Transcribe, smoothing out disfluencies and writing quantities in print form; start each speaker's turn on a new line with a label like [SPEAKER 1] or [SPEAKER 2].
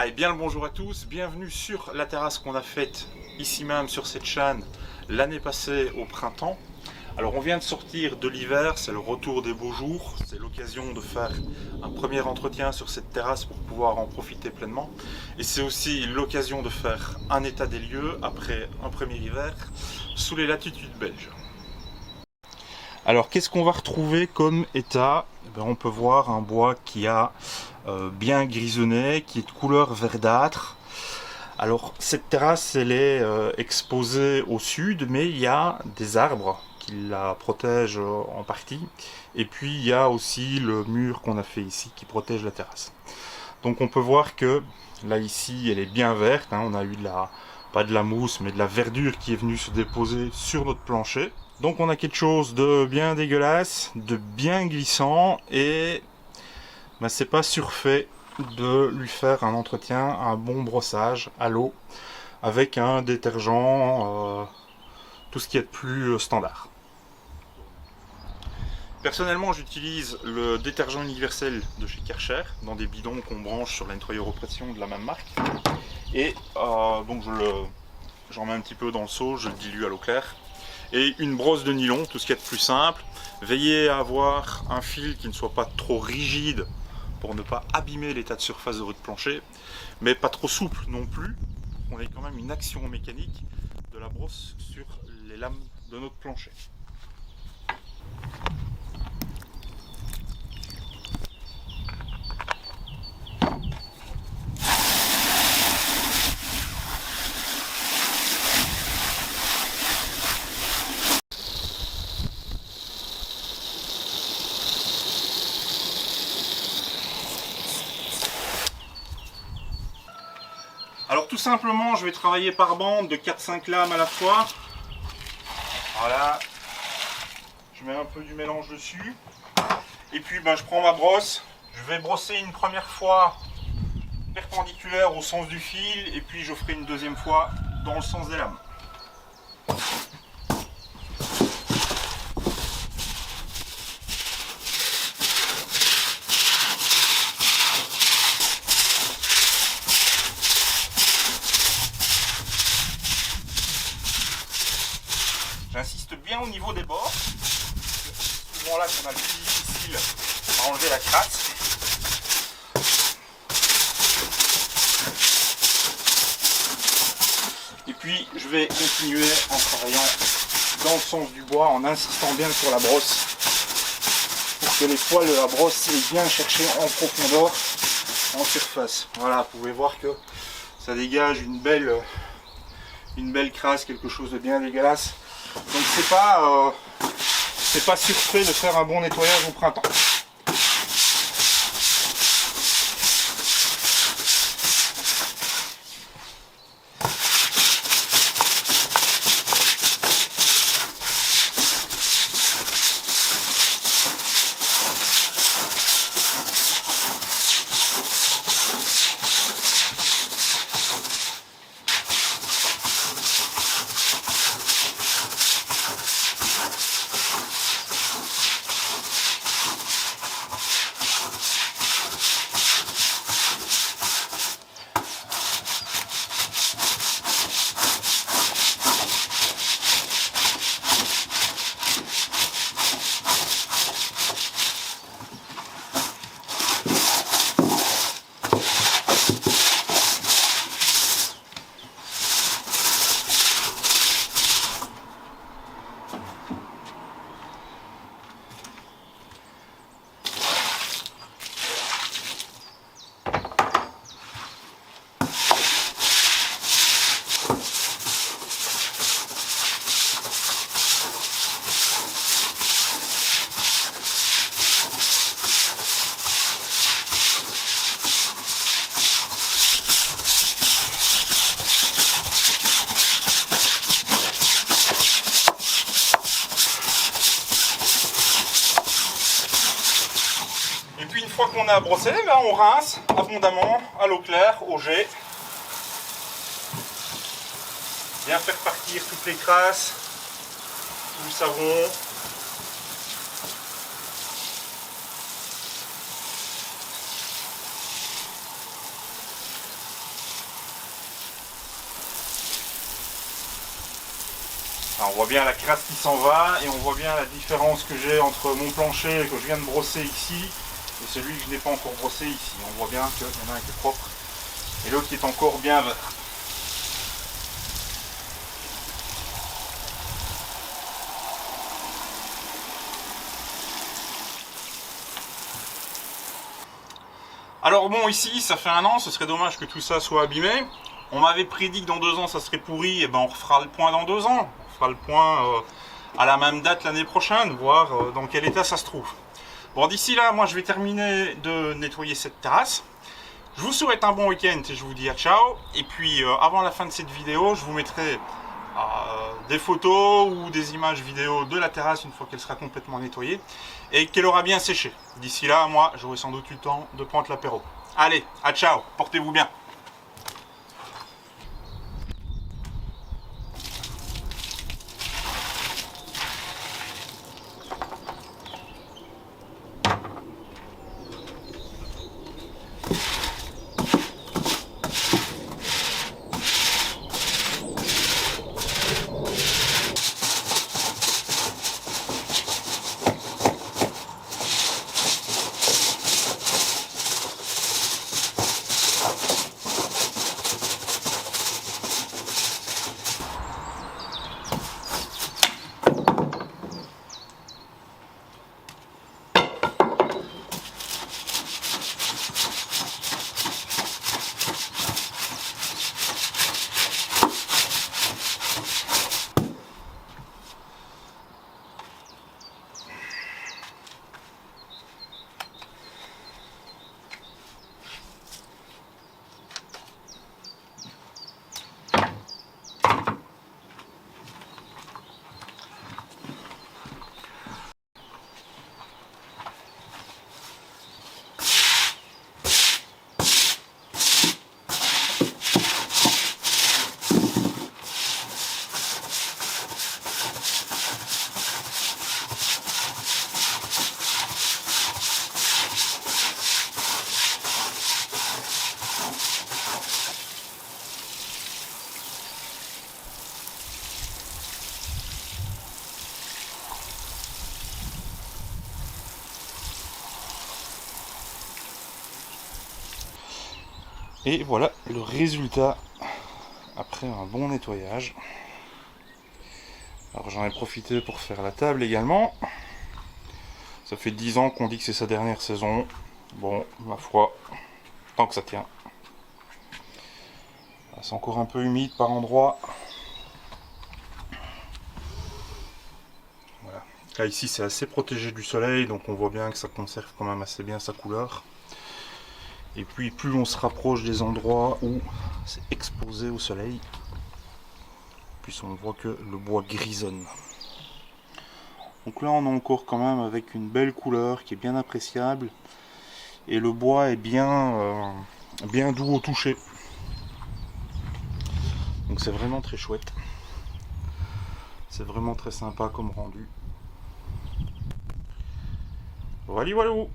[SPEAKER 1] Allez, bien le bonjour à tous, bienvenue sur la terrasse qu'on a faite ici même sur cette chaîne l'année passée au printemps. Alors on vient de sortir de l'hiver, c'est le retour des beaux jours, c'est l'occasion de faire un premier entretien sur cette terrasse pour pouvoir en profiter pleinement. Et c'est aussi l'occasion de faire un état des lieux après un premier hiver sous les latitudes belges. Alors qu'est-ce qu'on va retrouver comme état? On peut voir un bois qui a bien grisonné, qui est de couleur verdâtre. Alors cette terrasse elle est exposée au sud, mais il y a des arbres qui la protègent en partie. Et puis il y a aussi le mur qu'on a fait ici qui protège la terrasse. Donc on peut voir que là ici elle est bien verte, hein. On a eu pas de la mousse mais de la verdure qui est venue se déposer sur notre plancher. Donc on a quelque chose de bien dégueulasse, de bien glissant et c'est pas surfait de lui faire un entretien, un bon brossage à l'eau avec un détergent, tout ce qui est de plus standard. Personnellement, j'utilise le détergent universel de chez Karcher dans des bidons qu'on branche sur la nettoyeur aux pression de la même marque. Et donc j'en mets un petit peu dans le seau, je le dilue à l'eau claire. Et une brosse de nylon, tout ce qui est de plus simple. Veillez à avoir un fil qui ne soit pas trop rigide pour ne pas abîmer l'état de surface de votre plancher, mais pas trop souple non plus. On ait quand même une action mécanique de la brosse sur les lames de notre plancher. Alors tout simplement, je vais travailler par bande de 4-5 lames à la fois. Voilà. Je mets un peu du mélange dessus. Et puis je prends ma brosse. Je vais brosser une première fois perpendiculaire au sens du fil. Et puis je ferai une deuxième fois dans le sens des lames. J'insiste bien au niveau des bords. C'est souvent là qu'on a le plus difficile à enlever la crasse. Et puis je vais continuer en travaillant dans le sens du bois, en insistant bien sur la brosse, pour que les poils de la brosse aient bien cherché en profondeur, en surface. Voilà, vous pouvez voir que ça dégage une belle crasse, quelque chose de bien dégueulasse. Donc c'est pas surfait de faire un bon nettoyage au printemps. Une fois qu'on a brossé, on rince abondamment à l'eau claire, au jet. Bien faire partir toutes les crasses, tout le savon. Alors, on voit bien la crasse qui s'en va et on voit bien la différence que j'ai entre mon plancher que je viens de brosser ici et celui que je n'ai pas encore brossé ici. On voit bien qu'il y en a un qui est propre et l'autre qui est encore bien vert. Alors bon, ici ça fait 1 an, ce serait dommage que tout ça soit abîmé. On m'avait prédit que dans 2 ans ça serait pourri, et ben on refera le point dans 2 ans. On fera le point à la même date l'année prochaine, voir dans quel état ça se trouve. Bon, d'ici là, moi je vais terminer de nettoyer cette terrasse. Je vous souhaite un bon week-end et je vous dis à ciao. Et puis avant la fin de cette vidéo, je vous mettrai des photos ou des images vidéo de la terrasse une fois qu'elle sera complètement nettoyée et qu'elle aura bien séché. D'ici là, moi, j'aurai sans doute eu le temps de prendre l'apéro. Allez, à ciao, portez-vous bien. Et voilà le résultat après un bon nettoyage. Alors j'en ai profité pour faire la table également. Ça fait 10 ans qu'on dit que c'est sa dernière saison. Bon, ma foi, tant que ça tient. C'est encore un peu humide par endroits. Voilà. Là ici c'est assez protégé du soleil, donc on voit bien que ça conserve quand même assez bien sa couleur. Et puis plus on se rapproche des endroits où c'est exposé au soleil, plus on voit que le bois grisonne. Donc là on est encore quand même avec une belle couleur qui est bien appréciable. Et le bois est bien doux au toucher. Donc c'est vraiment très chouette. C'est vraiment très sympa comme rendu. Voilà, voilà.